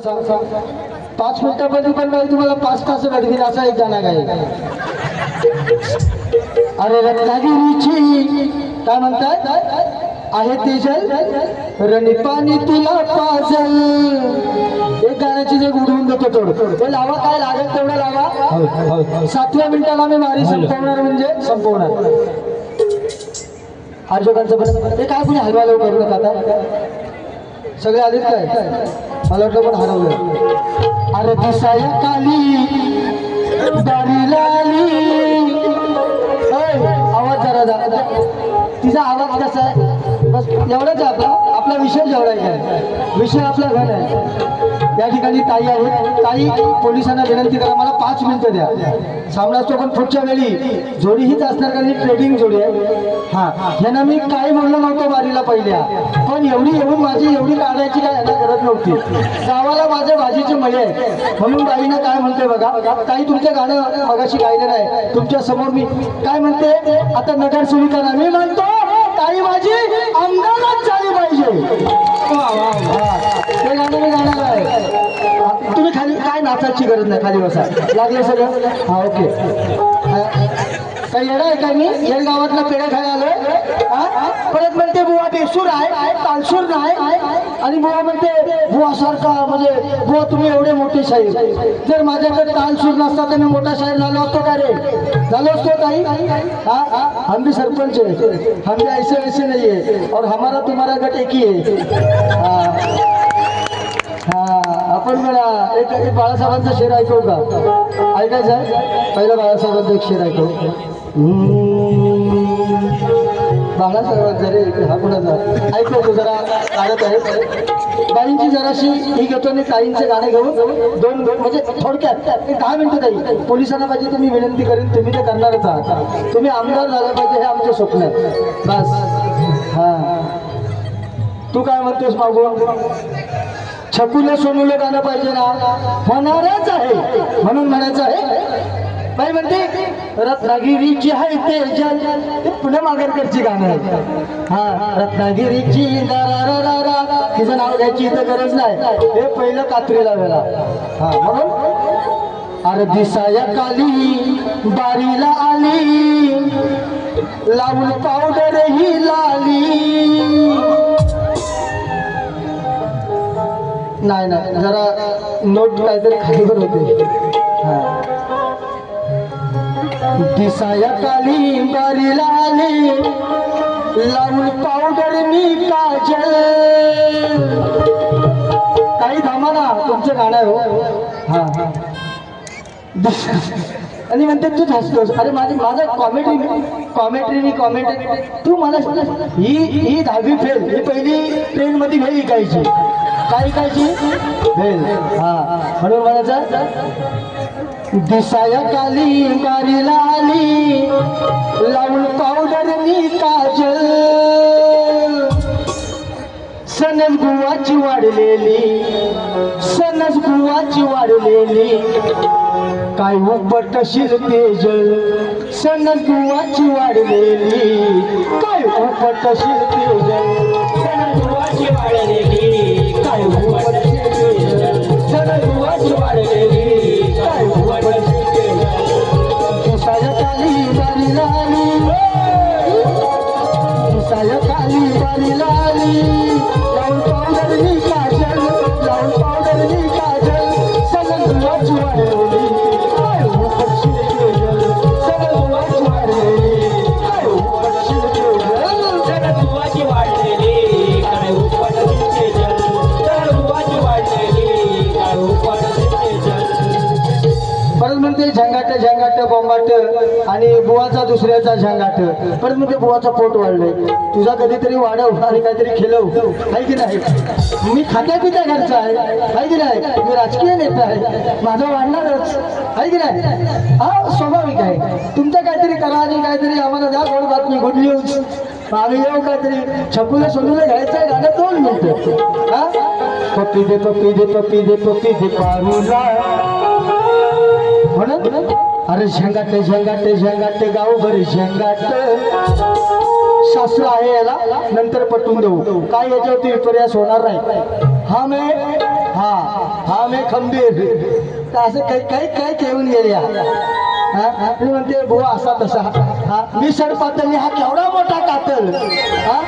5 मिनिटांमध्ये पण नाही तुम्हाला 5 तास घडवीन असा एक गाणं गाईल. अरे रत्नागिरीची काय म्हणतात आहे तेजल रणी पाणी तुला पाजल. एक गाण्याची जे उडवून देतो थोडं ते लावा, काय लागेल तेवढं लावा. 7व्या मिनिटाला मी मारी संपवणार म्हणजे संपवणार. अर्जकांचं पण ते काय कुणी हलवा लव करू नका. आता सगळे आलेत काय मला वाटलं पण हरवलं. अरे दिसाया काली दारीला आली. आवाज जरा तिचा आवाज कसा आहे बस एवढाच आहे. आपला विषय जेवढा आहे विषय आपला घन आहे. या ठिकाणी ताई आहेत. ताई पोलिसांना विनंती करा मला 5 मिनिटं द्या. सामना असतो पण पुढच्या वेळी जोडी हीच असणार कारण ही ट्रेडिंग जोडी आहे. हां ह्यांना मी काय म्हणलं नव्हतं वारीला पहिल्या पण एवढी येऊन माझी एवढी काढायची काय ह्यांना गरज नव्हती. गावाला माझ्या भाजीचे मळे आहे म्हणून ताईनं काय म्हणते बघा. ताई तुमचं गाणं मगाशी गायलं नाही तुमच्या समोर मी काय म्हणते आता नगरसेविका मी म्हणतो ताई माझी आमदारच झाली पाहिजे. ते गाणं मी गाणार आहे. तुम्ही खाली काय नाचायची गरज नाही खाली बसा लागले सगळं. हा ओके. काही येणं आहे का मी येड गावातला पेढा खायला आलोय. परत म्हणते बुवा बेसूर आहे तालसूर नाही आणि बुवा म्हणते बुवा सारखा म्हणजे बुवा तुम्ही एवढे मोठे शाहीर. जर माझ्याकडे तालसूर नसता तर मी मोठा शाहीर झालो असतो का रे. झालो असतो ताई. हम भी सरपंच है हम भी ऐसे वैसे नहीं है और हमारा तुम्हारा गट एक ही है. आपण मला एक बाळासाहेबांचा शेर ऐकू का. ऐकायचं आहे पहिला बाळासाहेबांचा एक शेर ऐकू. बाळासाहेबांचा रे हा कुणाचा ऐकतो जरा काढत आहे. बाईंची जराशी ही घेतो आणि ताईंचे गाणे घेऊन दोन म्हणजे थोडक्यात 10 मिनिटं ताई. पोलिसांना पाहिजे तुम्ही विनंती करेन तुम्ही ते करणारच आहात. तुम्ही आमदार झाला पाहिजे हे आमचे स्वप्न आहे बस. हां तू काय म्हणतोस मागून छकुलं सोनूलं गाणं पाहिजे ना होणारच आहे म्हणून म्हणायचं आहे. बाई म्हणते रत्नागिरीची आहे तेजल ते पुणे मागरकरची गाणं आहे. हा रत्नागिरीची तिचं नाव घ्यायची इथं गरज नाही हे पहिलं कात्रीला वेळा. हा म्हणून अरे दिसाया काली बारीला आली लावून पावडर ही लाली. नाही नाही जरा नोट काहीतरी खालीवर होते. दिसाया काली बारीला आली लावून पावडर मी काजल. काही थांबा ना तुमचं गाणं आहे हो. हा हा आणि म्हणते तूच हसतोस. अरे माझं कॉमेंट्री तू मला ही 10वी फेल ही पहिली ट्रेन मध्ये भेल विकायची काय विकायची भेल. हा म्हणून म्हणायचं दिसाया काली बारीला आली लावून पावडर मी काजल. सनस गुवाची वाढलेली सनस गुवाची वाढलेली काय उपटशील तेजल. सनस गुवाची वाढलेली काय उपटशील तेजल. सनस गुवाची वाढलेली काय उपटशील तेजल. सनस गुवाची वाढलेली काय उपटशील तेजल. दिसाया काली बारीला आली दिसाया काली बारीला आली लावून पावडर मी काजल लावून पावडर मी काजल. सनस गुवाची वाढलेली काय उपटशील तेजल. सनस गुवाची वाढलेली काय उपटशील तेजल. सनस गुवाची वाढलेली काय उपटशील तेजल. सनस गुवाची वाढलेली काय उपटशील तेजल. परत म्हणते झंगाट झंगाट बॉम्बाट आणि बुवाचा दुसऱ्याचा झंगाट. परत म्हणते बुवाचा पोट वाढलंय तुझा कधीतरी वाढव आणि काहीतरी खिलव आहे की नाही. मी खात्या पित्या घरचा आहे की नाही. मी राजकीय नेता आहे माझं वाढणारच आहे की नाही. हा स्वाभाविक आहे. तुमचं काहीतरी करा आणि काहीतरी आम्हाला द्या गोड बातमी गुड न्यूज. आम्ही येऊ काहीतरी छकुलं सोनूला घ्यायचं आहे गाणं 2 मिनिटं. हा पप्पी दे पप्पी दे पप्पी दे पप्पी दे पारूला म्हणून अरे झंगाट झंगाट झंगाट गावभरी झंगाट. शास्त्र आहे याला नंतर पटवून देऊ काय याच्यावरती विपर्यास होणार नाही. हा हा मी खंबीर. तर असं काही काही काही ठेवून गेले मी म्हणते बुवा असा तसा हा मी पातळी हा केवढा मोठा कातल हा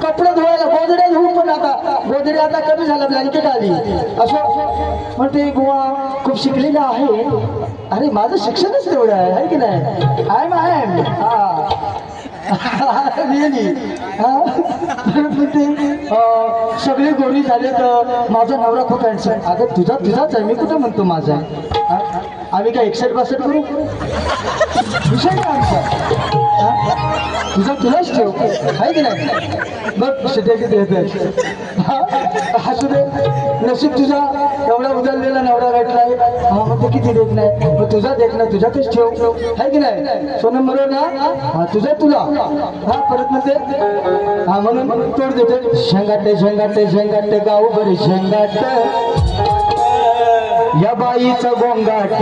कपडे धुवायला गोदड्या धुवून पण आता गोदड्या आता कमी झाला ब्लँकेट आली असं म्हणते बुवा खूप शिकलेला आहे. अरे माझं शिक्षणच तेवढं आहे की नाही. आय एम हा सगळे गोरी झाले तर माझा नवरा खूप हँडसम. अगं तुझाच आहे मी कुठं म्हणतो माझा आहे. आम्ही काय 61-62 करू विषय काय आमचा तुलाच ठेव आहे की नाही. बघ शिट्या किती येत असू दे नशीब तुझा एवढा उजळलेला नवरा भेटलाय मग ते किती देत नाही मग तुझा देत नाही तुझ्यातच ठेव आहे की नाही. सोनम बरोबर ना हा तुझा तुला हा परत म्हणते हा म्हणून तोड देते. झंगाटे गाव बरे झंगाट या बाईचा गोंगाट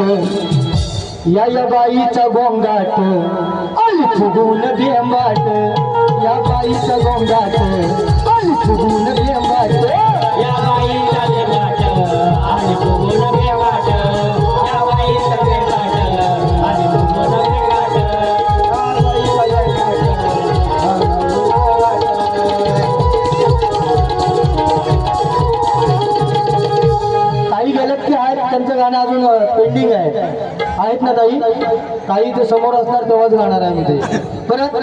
या बाईचा गोंगाट आली फुगून बेंबाट या बाईचा गोंगाट आली फुगून बेंबाट या बाईचा बेंबाट आली फुगून बेंबाट या बाईचा बेंबाट आली फुगून बेंबाट ताई गेल्यात की आहेत त्यांचं गाणं अजून पेंडिंग आहेत ना ताई ते समोर असणार तेव्हाच गाणार आहे मी ते. परत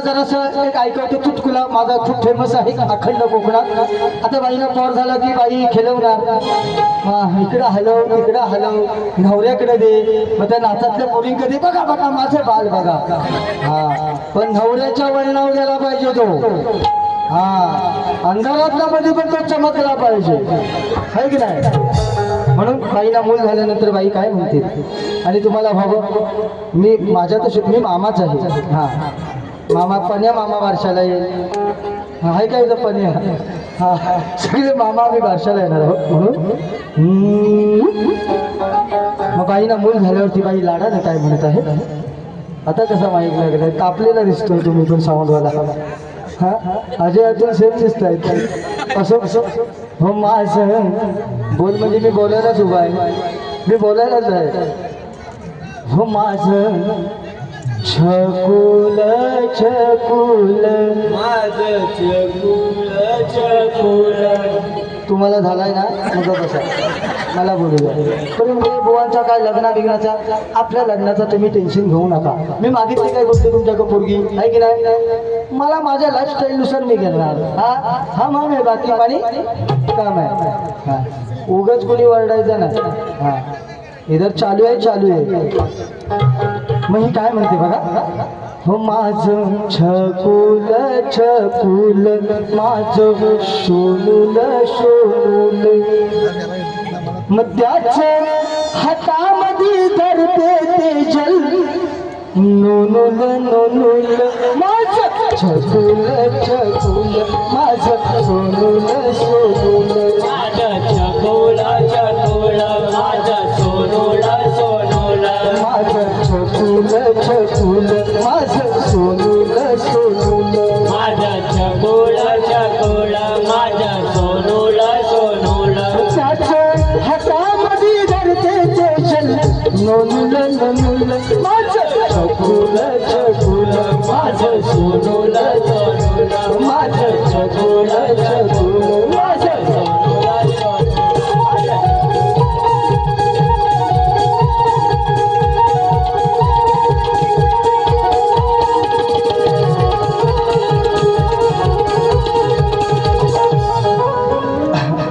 जरासं एक ऐकवतो चुटकुला माझा खूप फेमस आहे अखंड कोकणात. आता बाईला पॉर झाला की बाई खेळवणार इकडं हलव तिकडं हलव नवऱ्याकडे दे मग त्या नाचातल्या पोरी कधी बघा माझे बाल बघा हा पण नवऱ्याच्या वळणावर गेला पाहिजे तो हा अंधारातला मध्ये पण तो चमकला पाहिजे आहे की नाही. म्हणून बाईला मूल झाल्यानंतर बाई काय म्हणते आणि तुम्हाला भाऊ मी मी मामाच आहे हा मामा पण्या मामा बारशाला येईल आहे काय तर पण्या हा सगळे मामा आम्ही बारशाला येणार आहोत म्हणून मग बाईना मूल झाल्यावरती बाई लाडाने काय म्हणत आहे. आता कसा माईक लागलाय तापलेला दिसतोय तुम्ही पण साऊंडवाला हा अजय अतुल सेम दिसत आहेत असं हो माझं बोल म्हणजे मी बोलायलाच उभा आहे मी बोलायलाच आहे. हो माझं छकुल माझं छकुल तुम्हाला झालाय ना मग बसा मला बोलू द्या. पण म्हणजे बुवांचा काय लग्नाचा आपल्या लग्नाचा तुम्ही टेन्शन घेऊ नका. मी मागितली काय गोष्ट तुमच्याकडे पोरगी आहे की नाही मला माझ्या लाईफस्टाईलनुसार मी घेणार हा मग आहे बाकी पाणी काम आहे हा उगाच कोणी वरडायचं नाही हा इधर चालू आहे मग ही काय म्हणते बघा. हो माझं छकुल माझं सोनूल मग त्याच हातामध्ये धरते ते जल नोनूल माझं छकुल माझं सोनूल माझं छकुल माझं सोनूल माझं छकुल माझं सोनूल माझं छकुल माझं सोनूल त्याच हातामध्ये धरते ते जल नोनूल माझं छकुल माझं सोनूल माझं छकुल माझं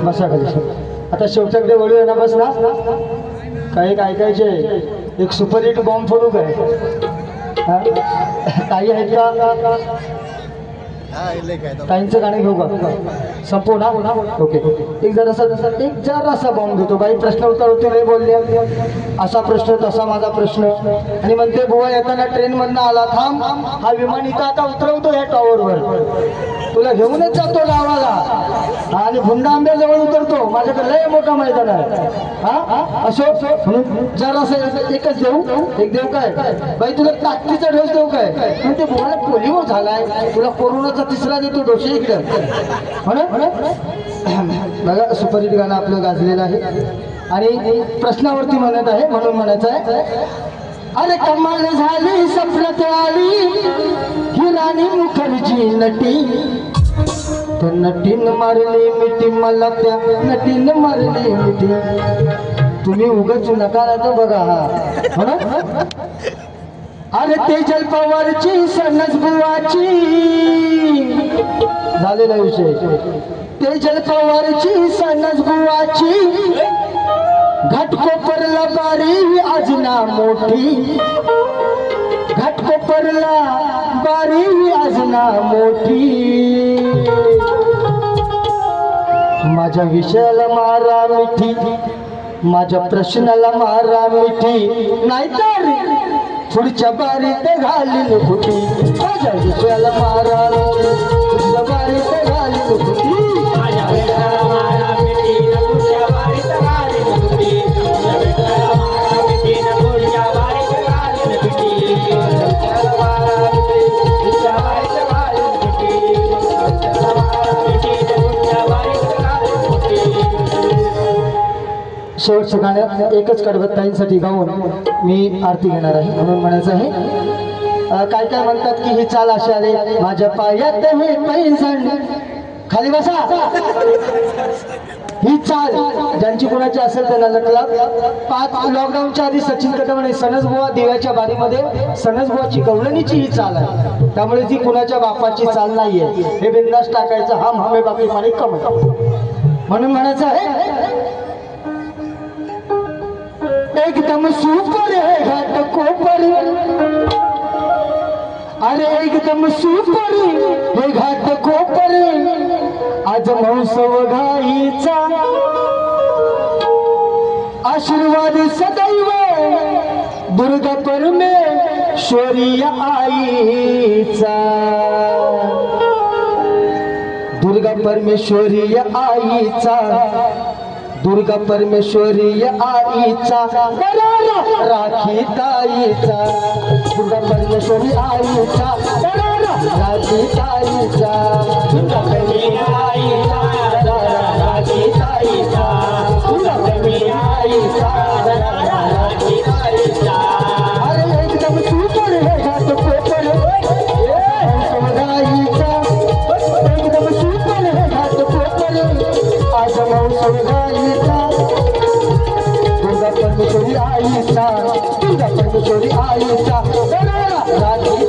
बसा खाली. आता शेवटाकडे वळूया ना बस ना काही ऐकायचे एक सुपरहिट बॉम्ब फोडू काय काही आहेत का ताईंचं गाणं घेऊ का संपू ना ओके. एक जरासा बॉम्ब घेतो बाई प्रश्न उत्तर होते नाही बोलले असा प्रश्न तसा माझा प्रश्न आणि म्हणते बुवा येताना ट्रेन मधनं आला थांब हा विमान इथं आता उतरवतो या टॉवरवर तुला घेऊनच जातो गावाला आणि भुंडा आंब्याजवळ उतरतो माझ्याकडे लय मोठा मैदान आहे हा असो जरासं एकच देऊ एक देऊ काय बाई तुला ताकदीचा डोस देऊ काय म्हणते बुवाला पोलिओ झालाय तुला कोरोनाचा तिसरा देतो डोसे इकडं म्हणून बघा सुपरहिट गाणं आपलं गाजलेलं आहे आणि प्रश्नावरती म्हणत आहे म्हणून म्हणायचं आहे अरे कमाल झाली सपनात आली ही राणी मुखर्जी नटी त्या नटीनं मारली मिठी मला त्या नटीनं मारली मिठी तुम्ही उगाच नका ना तर बघा हा अरे तेजल पवारची सनस बुवाची झालेला विषय तेजल पवारची सनस बुवाची घाटकोपरला बारी आजना मोठी घाटकोपरला बारी आजना मोठी माझ्या विषयाला मारा मिठी माझ्या प्रश्नाला मारा मिठी नाहीतर पुढच्या बारीत घालील फुटी माझ्या विषयाला मारा पुढच्या बारीत घालील फुटी शेवटच्या गाण्यात एकच कडवताईंसाठी गाऊन मी आरती घेणार आहे म्हणून म्हणायचं आहे काय काय म्हणतात की ही चाल अशी आली माझ्या पायात हे पैंजण खाली बसा ही चाल ज्यांची कोणाची असेल त्यांना लटला 5 लॉकडाऊनच्या आधी सचिन कदम आणि सनसबुवा दिव्याच्या बारीमध्ये सनसबुवाची गवळणीची ही चाल आहे त्यामुळे ती कुणाच्या बापाची चाल नाहीये हे बिंदास टाकायचं हम हमे बाकी माने कम म्हणून म्हणायचं आहे एकदम सुपर है घाट कोपर अरे एकदम सुपर हे घाट कोपर आज महोत्सव घाईचा आशीर्वाद सदैव दुर्गा परमेश्वरी आईचा दुर्गा परमेश्वरी आईचा दुर्गा परमेश्वरी आईचा राखी ताईचा दुर्गा परमेश्वरी आईचा राखी ताईचा दुर्गा परमेश्वरी आईचा राखी ताईचा दुर्गा परमेश्वरी आईचा राखी ताईचा अरे एकदम सुपर हे घाट कोपर गाईचा एकदम सुपर हे घाट कोपर आज मौसम गाईचा दुर्गा परमेश्वरी आईचा दुर्गा परमेश्वरी आईचा राखी